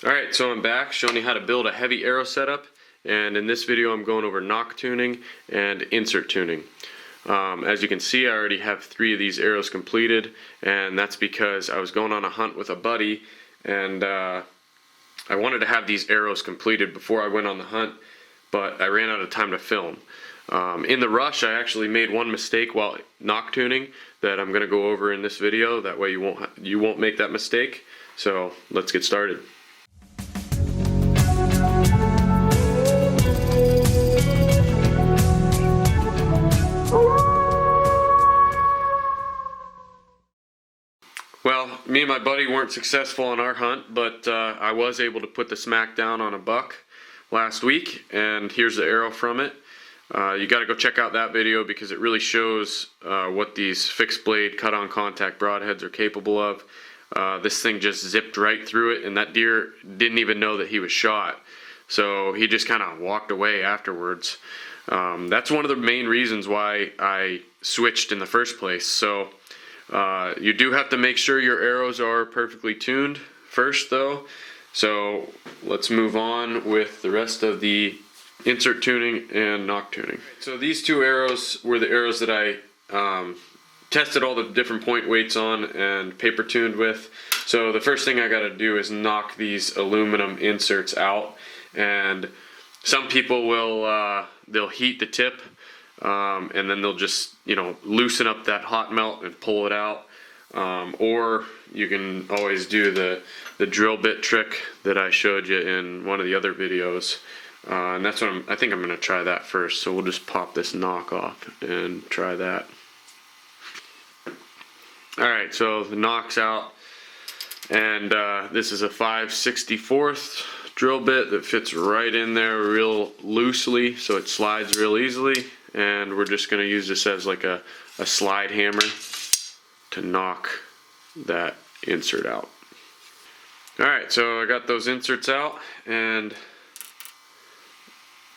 Alright, so I'm back showing you how to build a heavy arrow setup, and in this video I'm going over nock tuning and insert tuning. As you can see, I already have 3 of these arrows completed, and that's because I was going on a hunt with a buddy, and I wanted to have these arrows completed before I went on the hunt, but I ran out of time to film. In the rush, I actually made one mistake while nock tuning that I'm going to go over in this video. That way you won't make that mistake. So let's get started. Well, me and my buddy weren't successful on our hunt, but I was able to put the smack down on a buck last week, and here's the arrow from it. You got to go check out that video because it really shows what these fixed blade cut-on contact broadheads are capable of. This thing just zipped right through it, and that deer didn't even know that he was shot. So he just kind of walked away afterwards. That's one of the main reasons why I switched in the first place. So you do have to make sure your arrows are perfectly tuned first though. So let's move on with the rest of the insert tuning and nock tuning. So these 2 arrows were the arrows that I tested all the different point weights on and paper tuned with. So the first thing I got to do is knock these aluminum inserts out, and some people will they'll heat the tip and then they'll just loosen up that hot melt and pull it out, or you can always do the drill bit trick that I showed you in one of the other videos, and that's what I think I'm going to try that first. So we'll just pop this nock off and try that. Alright, so the nock's out, and this is a 5/64 drill bit that fits right in there real loosely, so it slides real easily, and we're just going to use this as like a slide hammer to knock that insert out. Alright, so I got those inserts out, and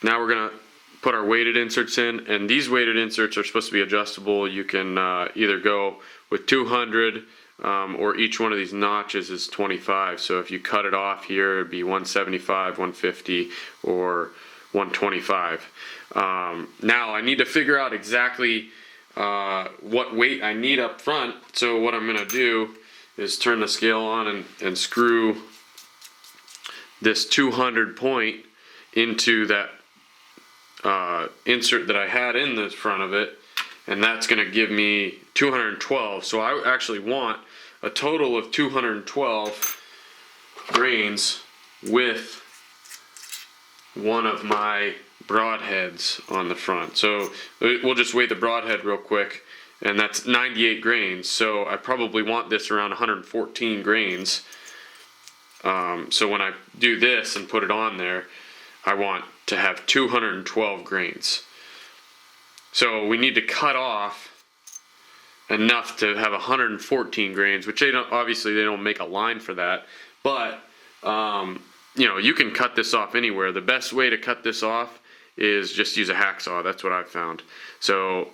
now we're going to put our weighted inserts in, and these weighted inserts are supposed to be adjustable. You can either go with 200 or each one of these notches is 25. So if you cut it off here, it'd be 175, 150, or 125. Now I need to figure out exactly what weight I need up front. So what I'm going to do is turn the scale on and screw this 200 point into that insert that I had in the front of it, and that's going to give me 212. So I actually want a total of 212 grains with one of my broadheads on the front. So we'll just weigh the broadhead real quick, and that's 98 grains. So I probably want this around 114 grains. So when I do this and put it on there, I want to have 212 grains. So we need to cut off enough to have 114 grains, which obviously they don't make a line for that, but you can cut this off anywhere. The best way to cut this off is just use a hacksaw. That's what I've found. So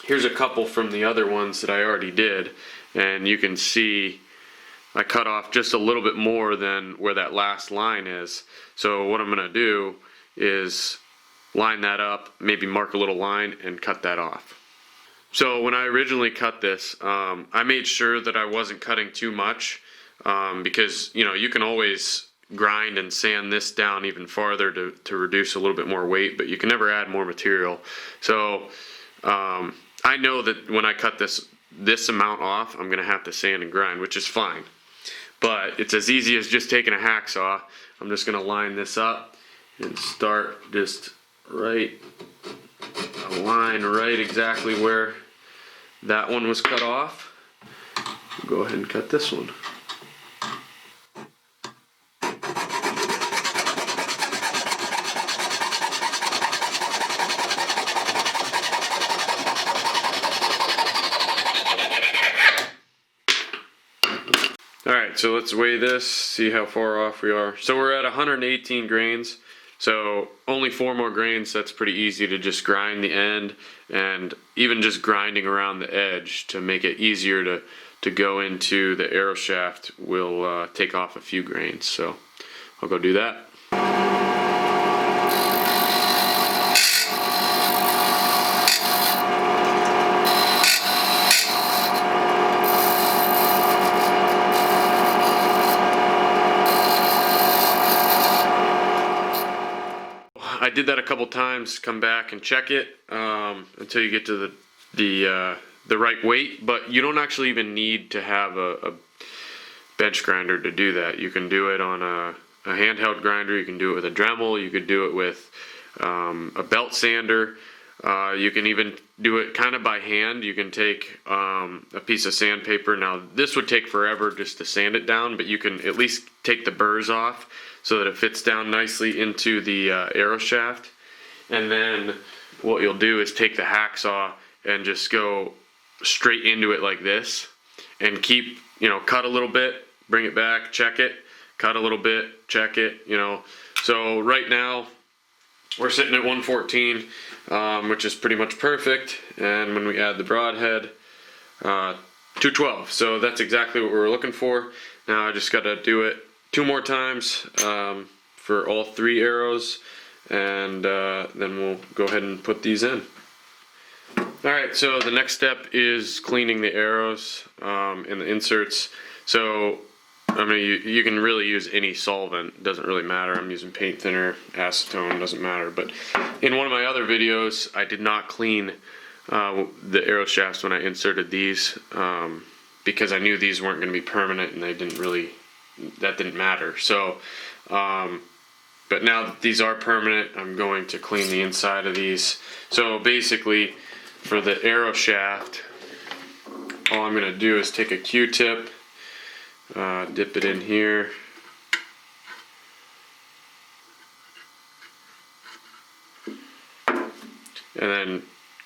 here's a couple from the other ones that I already did, and you can see I cut off just a little bit more than where that last line is. So what I'm going to do is line that up, maybe mark a little line, and cut that off. So when I originally cut this, I made sure that I wasn't cutting too much, because you can always grind and sand this down even farther to reduce a little bit more weight, but you can never add more material. So I know that when I cut this amount off, I'm going to have to sand and grind, which is fine. But it's as easy as just taking a hacksaw. I'm just going to line this up and start just right, a line right exactly where that one was cut off. Go ahead and cut this one. Alright, so let's weigh this, see how far off we are. So we're at 118 grains. So only 4 more grains. That's pretty easy to just grind the end, and even just grinding around the edge to make it easier to go into the arrow shaft will take off a few grains. So I'll go do that. I did that a couple times. Come back and check it until you get to the right weight, but you don't actually even need to have a bench grinder to do that. You can do it on a handheld grinder. You can do it with a Dremel. You could do it with a belt sander. You can even do it kind of by hand. You can take a piece of sandpaper. Now this would take forever just to sand it down, but you can at least take the burrs off so that it fits down nicely into the arrow shaft. And then what you'll do is take the hacksaw and just go straight into it like this, and keep, cut a little bit, bring it back, check it, cut a little bit, check it, So right now we're sitting at 114, which is pretty much perfect. And when we add the broadhead, 212. So that's exactly what we were looking for. Now I just got to do it 2 more times for all 3 arrows, and then we'll go ahead and put these in. Alright, so the next step is cleaning the arrows and the inserts. So you can really use any solvent, it doesn't really matter. I'm using paint thinner, acetone, doesn't matter. But in one of my other videos, I did not clean the arrow shafts when I inserted these because I knew these weren't going to be permanent, and that didn't matter. So, but now that these are permanent, I'm going to clean the inside of these. So basically, for the arrow shaft, all I'm going to do is take a Q-tip, dip it in here, and then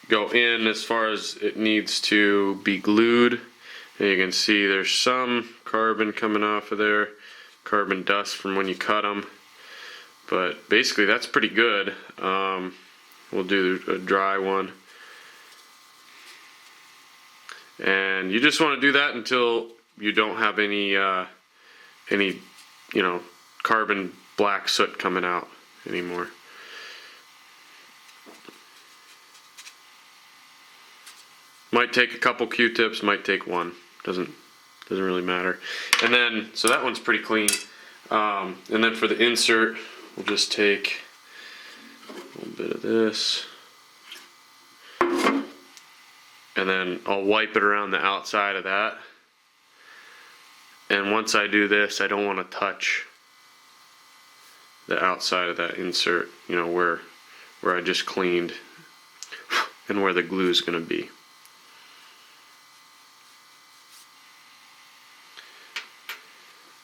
go in as far as it needs to be glued. And you can see there's some carbon coming off of there, carbon dust from when you cut them. But basically that's pretty good. We'll do a dry one. And you just want to do that until you don't have any carbon black soot coming out anymore. Might take a couple Q-tips, might take one. Doesn't really matter. And then, so that one's pretty clean. And then for the insert, we'll just take a little bit of this, and then I'll wipe it around the outside of that. And once I do this, I don't want to touch the outside of that insert, where I just cleaned and where the glue is going to be.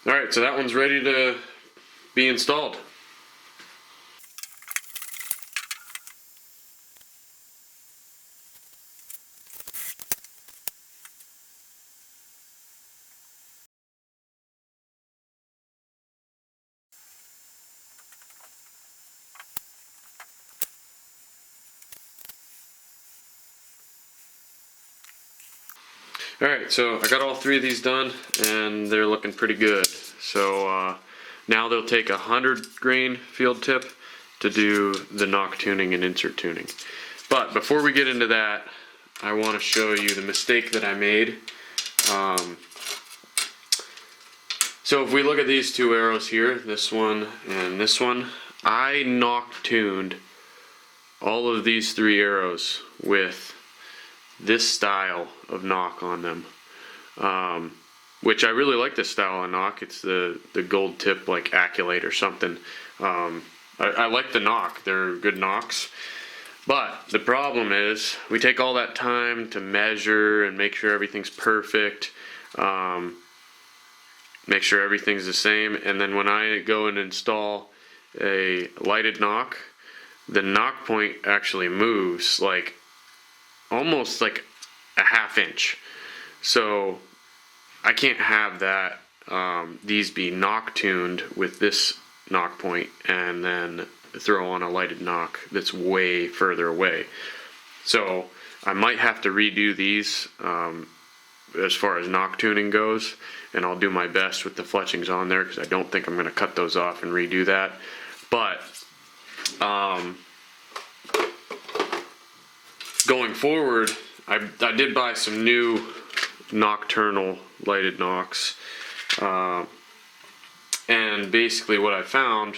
Alright, so that one's ready to be installed. Alright, so I got all 3 of these done, and they're looking pretty good. So now they'll take a 100 grain field tip to do the Nock tuning and insert tuning. But before we get into that, I want to show you the mistake that I made. So if we look at these 2 arrows here, this one and this one, I Nock tuned all of these 3 arrows with this style of Nock on them, which I really like this style of Nock. It's the gold tip, like Aculate or something. I like the Nock, they're good Nocks. But the problem is we take all that time to measure and make sure everything's perfect, make sure everything's the same, and then when I go and install a lighted Nock, the Nock point actually moves like almost like a ½ inch. So I can't have that these be Nock tuned with this Nock point and then throw on a lighted Nock that's way further away. So I might have to redo these as far as knock tuning goes, and I'll do my best with the fletchings on there because I don't think I'm going to cut those off and redo that. But going forward, I did buy some new nocturnal lighted knocks, and basically what I found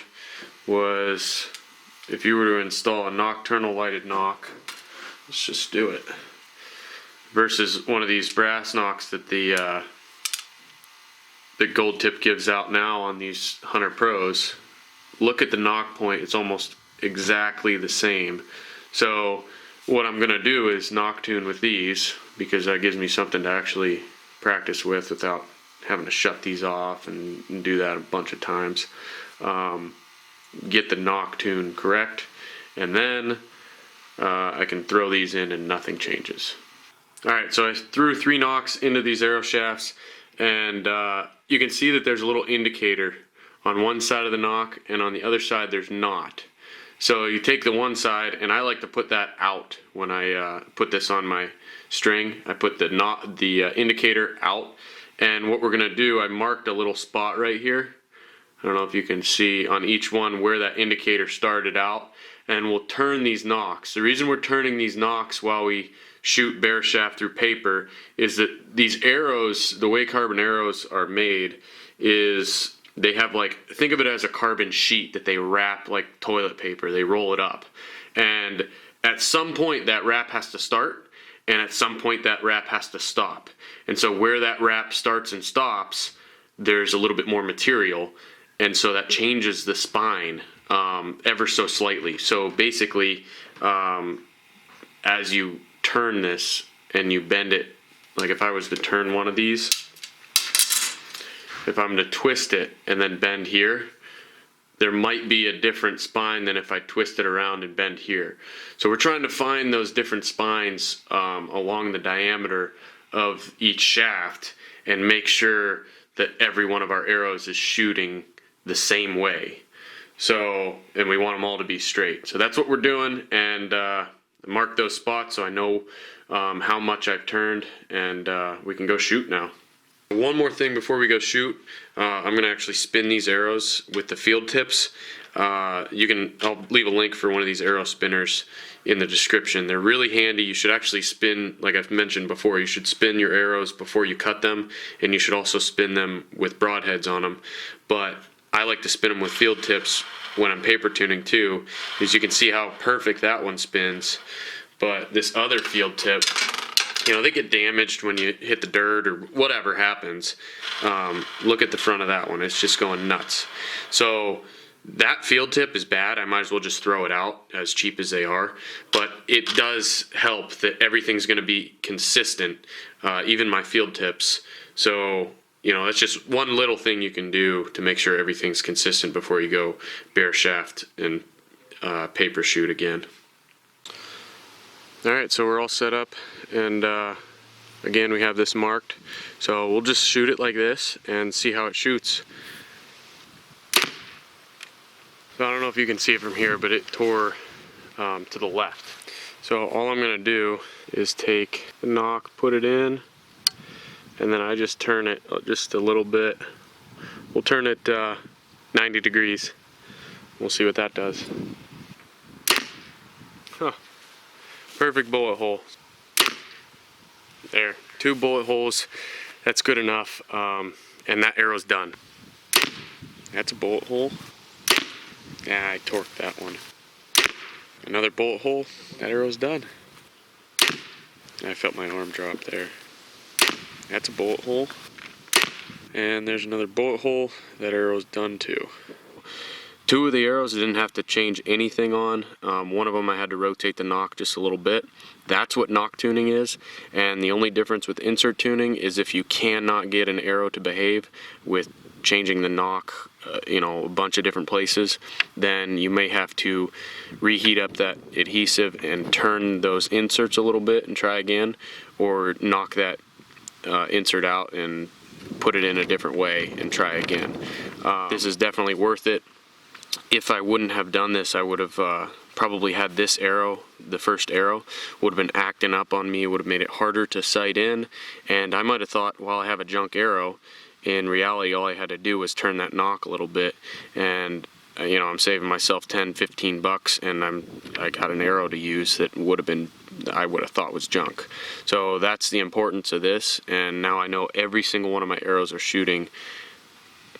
was if you were to install a nocturnal lighted knock, let's just do it, versus one of these brass knocks that the Gold Tip gives out now on these Hunter Pros, look at the knock point, it's almost exactly the same. So what I'm gonna do is knock tune with these, because that gives me something to actually practice with without having to shut these off and do that a bunch of times. Get the knock tune correct, and then I can throw these in and nothing changes. Alright, so I threw 3 knocks into these arrow shafts, and you can see that there's a little indicator on one side of the knock, and on the other side there's not. So you take the one side, and I like to put that out when I put this on my string. I put the indicator out, and what we're going to do, I marked a little spot right here. I don't know if you can see on each one where that indicator started out, and we'll turn these knocks. The reason we're turning these knocks while we shoot bare shaft through paper is that these arrows, the way carbon arrows are made, is they have, like, think of it as a carbon sheet that they wrap like toilet paper. They roll it up, and at some point that wrap has to start, and at some point that wrap has to stop. And so where that wrap starts and stops, there's a little bit more material, and so that changes the spine ever so slightly. So basically, as you turn this and you bend it, like if I was to turn one of these, if I'm to twist it and then bend here, there might be a different spine than if I twist it around and bend here. So we're trying to find those different spines along the diameter of each shaft and make sure that every one of our arrows is shooting the same way. So, and we want them all to be straight. So that's what we're doing, and mark those spots so I know how much I've turned, and we can go shoot now. One more thing before we go shoot, I'm going to actually spin these arrows with the field tips. I'll leave a link for one of these arrow spinners in the description. They're really handy. You should actually spin, like I've mentioned before, you should spin your arrows before you cut them, and you should also spin them with broadheads on them. But I like to spin them with field tips when I'm paper tuning too, because you can see how perfect that one spins. But this other field tip, you know, they get damaged when you hit the dirt or whatever happens. Look at the front of that one, it's just going nuts. So that field tip is bad. I might as well just throw it out, as cheap as they are. But it does help that everything's going to be consistent, even my field tips. So, you know, that's just one little thing you can do to make sure everything's consistent before you go bare shaft and paper shoot again. Alright, so we're all set up, and again we have this marked. So we'll just shoot it like this and see how it shoots. So I don't know if you can see it from here, but it tore to the left. So all I'm going to do is take the knock, put it in, and then I just turn it just a little bit. We'll turn it 90 degrees. We'll see what that does. Huh. Perfect bullet hole. There, 2 bullet holes. That's good enough, and that arrow's done. That's a bullet hole. Yeah, I torqued that one. Another bullet hole. That arrow's done. I felt my arm drop there. That's a bullet hole. And there's another bullet hole. That arrow's done too. 2 of the arrows I didn't have to change anything on. One of them I had to rotate the knock just a little bit. That's what knock tuning is, and the only difference with insert tuning is if you cannot get an arrow to behave with changing the knock, you know, a bunch of different places, then you may have to reheat up that adhesive and turn those inserts a little bit and try again, or knock that insert out and put it in a different way and try again. This is definitely worth it. If I wouldn't have done this, I would have probably had this arrow, the first arrow, would have been acting up on me, would have made it harder to sight in, and I might have thought, well, I have a junk arrow. In reality, all I had to do was turn that nock a little bit, and you know, I'm saving myself 10-15 bucks, and I got an arrow to use that would have been, I would have thought was junk. So that's the importance of this, and now I know every single one of my arrows are shooting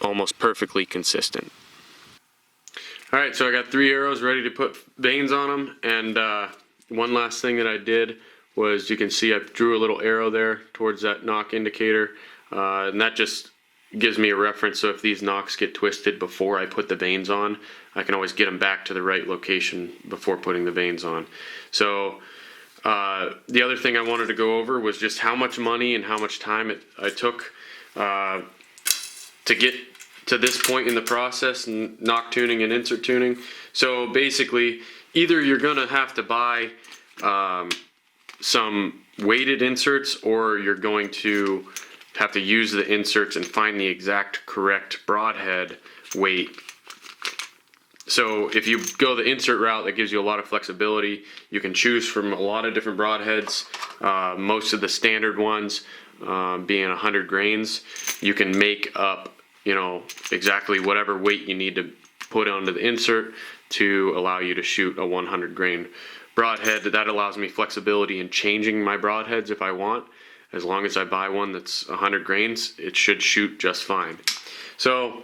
almost perfectly consistent. Alright, so I got 3 arrows ready to put vanes on them, and one last thing that I did was, you can see I drew a little arrow there towards that nock indicator, and that just gives me a reference, so if these nocks get twisted before I put the vanes on, I can always get them back to the right location before putting the vanes on. So the other thing I wanted to go over was just how much money and how much time I took to get to this point in the process, and nock tuning and insert tuning. So basically, either you're gonna have to buy some weighted inserts, or you're going to have to use the inserts and find the exact correct broadhead weight. So if you go the insert route, that gives you a lot of flexibility. You can choose from a lot of different broadheads. Most of the standard ones being 100 grains. You can make up, you know, exactly whatever weight you need to put onto the insert to allow you to shoot a 100 grain broadhead. That allows me flexibility in changing my broadheads if I want. As long as I buy one that's 100 grains, it should shoot just fine. So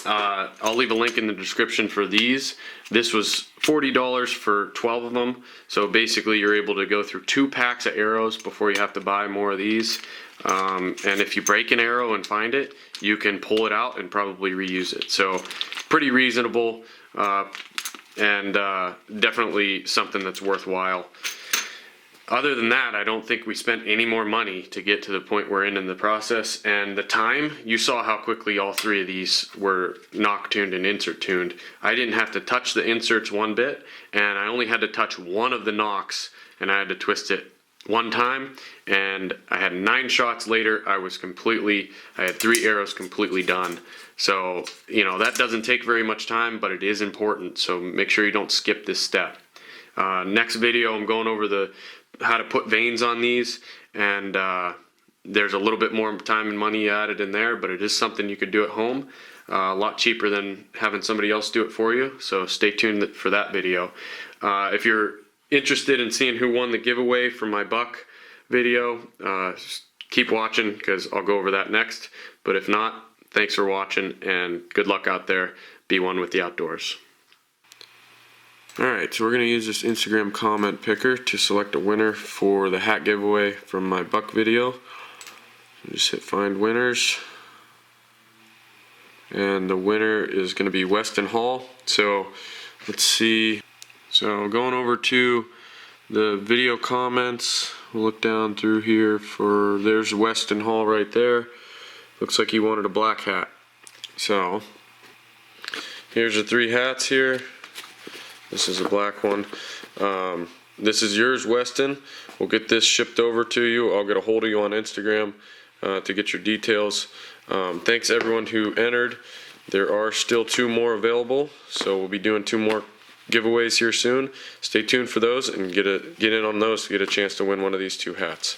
I'll leave a link in the description for these. This was $40 for 12 of them. So basically you're able to go through 2 packs of arrows before you have to buy more of these. And if you break an arrow and find it, you can pull it out and probably reuse it. So pretty reasonable, and definitely something that's worthwhile. Other than that, I don't think we spent any more money to get to the point we're in the process. And the time, you saw how quickly all 3 of these were nock tuned and insert tuned. I didn't have to touch the inserts one bit, and I only had to touch one of the nocks, and I had to twist it 1 time, and I had 9 shots later. I had 3 arrows completely done. So, you know, that doesn't take very much time, but it is important. So make sure you don't skip this step. Next video, I'm going over how to put vanes on these, and there's a little bit more time and money added in there, but it is something you could do at home. A lot cheaper than having somebody else do it for you. So stay tuned for that video. If you're interested in seeing who won the giveaway from my buck video, just keep watching, because I'll go over that next. But if not, thanks for watching, and good luck out there. Be one with the outdoors. Alright, so we're going to use this Instagram comment picker to select a winner for the hat giveaway from my buck video. Just hit find winners, and the winner is going to be Weston Hall. So let's see. So going over to the video comments, we'll look down through here for, there's Weston Hall right there. Looks like he wanted a black hat. So here's the 3 hats here. This is a black one. This is yours, Weston. We'll get this shipped over to you. I'll get a hold of you on Instagram to get your details. Thanks everyone who entered. There are still 2 more available, so we'll be doing 2 more giveaways here soon. Stay tuned for those, and get in on those to get a chance to win one of these 2 hats.